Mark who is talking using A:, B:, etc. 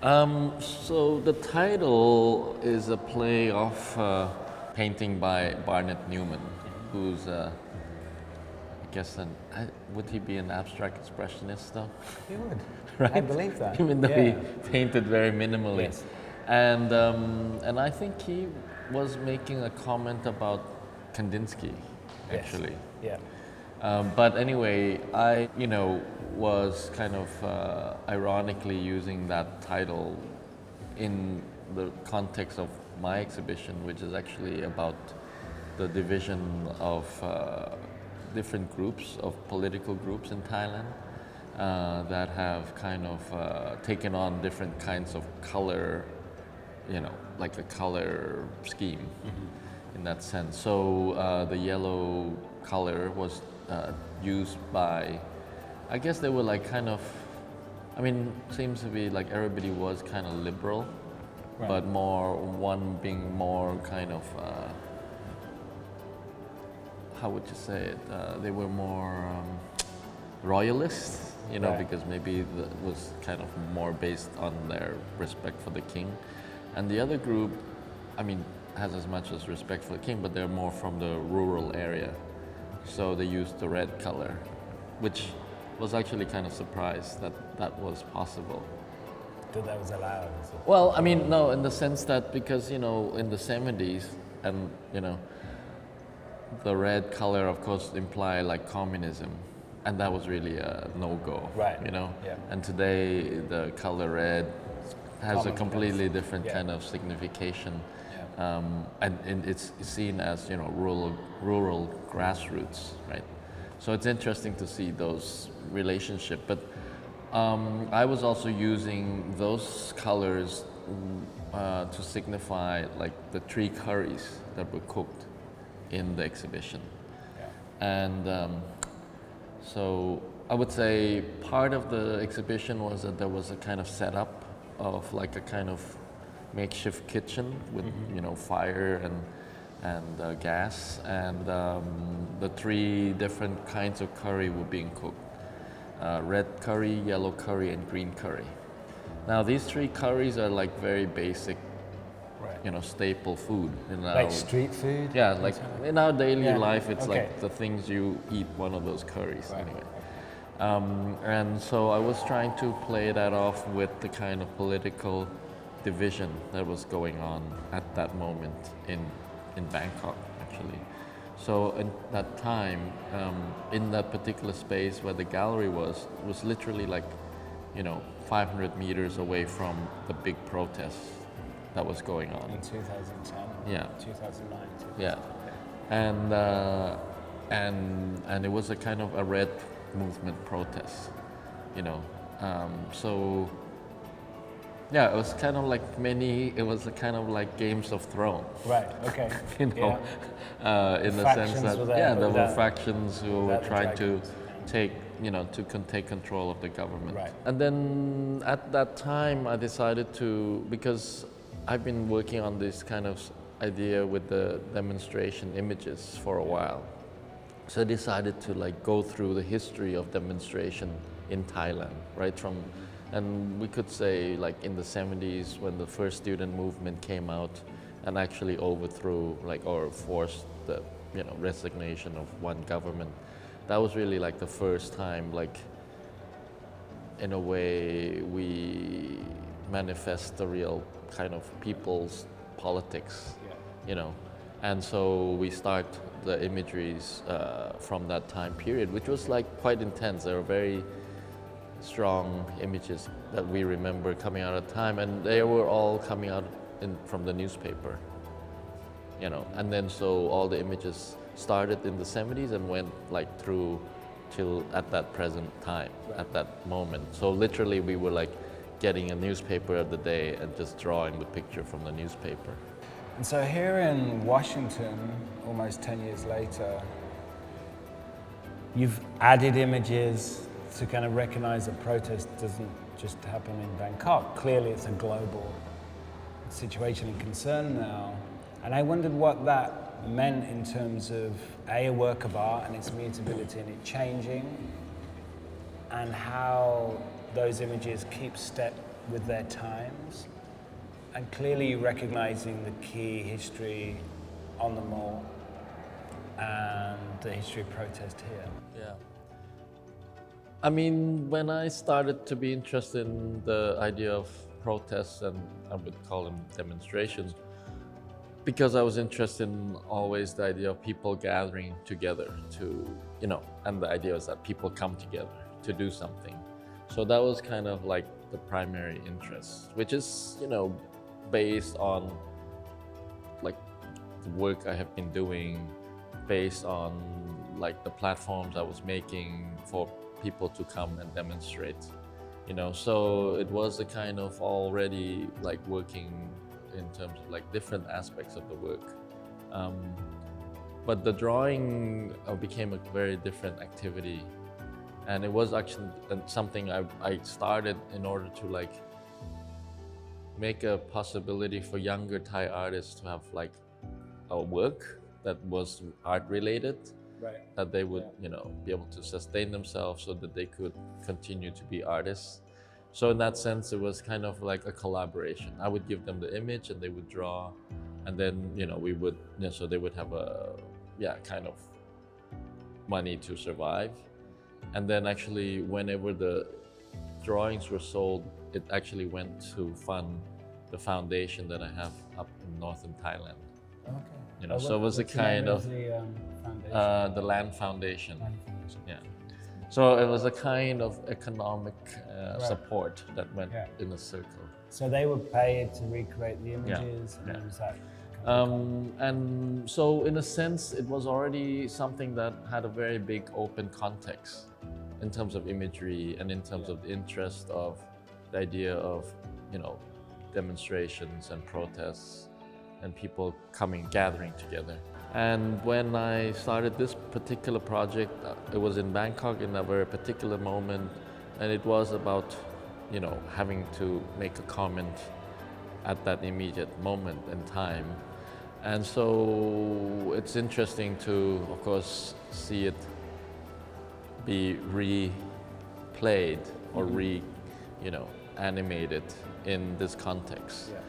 A: So the title is a play of painting by Barnett Newman, who's, I guess, would he be an abstract expressionist though?
B: He would.
A: Right?
B: I believe that.
A: Even though
B: Yeah.
A: he painted very minimally.
B: Yes.
A: And I think he was making a comment about Kandinsky,
B: Yes.
A: actually.
B: Yeah.
A: But anyway, I, was kind of ironically using that title in the context of my exhibition, which is actually about the division of different groups, of political groups in Thailand that have kind of taken on different kinds of color, like a color scheme in that sense. So the yellow color was used by, I guess they were like kind of, seems to be like everybody was kind of liberal,
B: Right.
A: but one being more kind of, how would you say it? They were more royalists,
B: Right.
A: because maybe that was kind of more based on their respect for the king. And the other group, has as much as respect for the king, but they're more from the rural area. So they used the red color, which was actually kind of surprised that that was possible.
B: That was allowed.
A: Well, no, in the sense that because, in the 70s and, the red color, of course, imply like communism. And that was really a no-go,
B: Right. Yeah.
A: And today the color red has a
B: Commonplace.
A: completely different
B: Yeah.
A: kind of signification.
B: Yeah.
A: And it's seen as, rural grassroots, right? So it's interesting to see those relationship. But I was also using those colors to signify like the 3 curries that were cooked in the exhibition.
B: Yeah.
A: And so I would say part of the exhibition was that there was a kind of setup of like a kind of makeshift kitchen with fire and gas, and the 3 different kinds of curry were being cooked: red curry, yellow curry, and green curry. Now these 3 curries are like very basic,
B: Right.
A: staple food in our,
B: Like street food?
A: yeah, like in our daily
B: Yeah,
A: life, it's
B: okay.
A: like the things you eat, one of those curries
B: Right.
A: anyway. And so I was trying to play that off with the kind of political division that was going on at that moment in Bangkok, actually. So in that time, in that particular space where the gallery was literally like, 500 meters away from the big protest that was going on.
B: In 2010?
A: Yeah.
B: 2009?
A: Yeah, and it was a kind of a red movement protest, so yeah, it was kind of like it was a kind of like Games of Thrones.
B: Right, okay.
A: In the sense
B: Factions
A: that
B: were there,
A: yeah,
B: but
A: there were
B: without-
A: factions who were
B: without the
A: trying to
B: dragons.
A: take take control of the government.
B: Right.
A: And then at that time I decided to, because I've been working on this kind of idea with the demonstration images for a while. So I decided to like go through the history of demonstration in Thailand, right and we could say like in the 70s when the first student movement came out and actually overthrew or forced the resignation of one government. That was really like the first time, like in a way we manifest the real kind of people's politics, and so we start the imageries from that time period, which was like quite intense. There were very strong images that we remember coming out at the time, and they were all coming out from the newspaper, and then so all the images started in the 70s and went like through till at that present time, at that moment. So literally we were like getting a newspaper of the day and just drawing the picture from the newspaper.
B: And so here in Washington, almost 10 years later, you've added images to kind of recognize that protest doesn't just happen in Bangkok. Clearly it's a global situation and concern now. And I wondered what that meant in terms of a work of art and its mutability and it changing, and how those images keep step with their times, and clearly recognizing the key history on the mall and the history of protest here.
A: Yeah. I mean, when I started to be interested in the idea of protests, and I would call them demonstrations, because I was interested in always the idea of people gathering together to, and the idea was that people come together to do something. So that was kind of like the primary interest, which is, based on like the work I have been doing, based on like the platforms I was making for people to come and demonstrate, so it was a kind of already like working in terms of like different aspects of the work. But the drawing became a very different activity, and it was actually something I started in order to like make a possibility for younger Thai artists to have like a work that was art related,
B: Right.
A: that they would be able to sustain themselves so that they could continue to be artists. So in that sense, it was kind of like a collaboration. I would give them the image and they would draw, and then we would so they would have a kind of money to survive. And then actually whenever the drawings were sold, it actually went to fund the foundation that I have up in northern Thailand.
B: Okay.
A: So it was a kind of
B: the foundation?
A: the Land Foundation.
B: Land Foundation.
A: Yeah. So it was a kind of economic support that went in a circle.
B: So they were paid to recreate the images, and was that?
A: And so in a sense, it was already something that had a very big open context in terms of imagery and in terms of the interest of the idea of, demonstrations and protests and people gathering together. And when I started this particular project, it was in Bangkok in a very particular moment, and it was about, having to make a comment at that immediate moment in time. And so it's interesting to, of course, see it be replayed or animated in this context.
B: Yeah.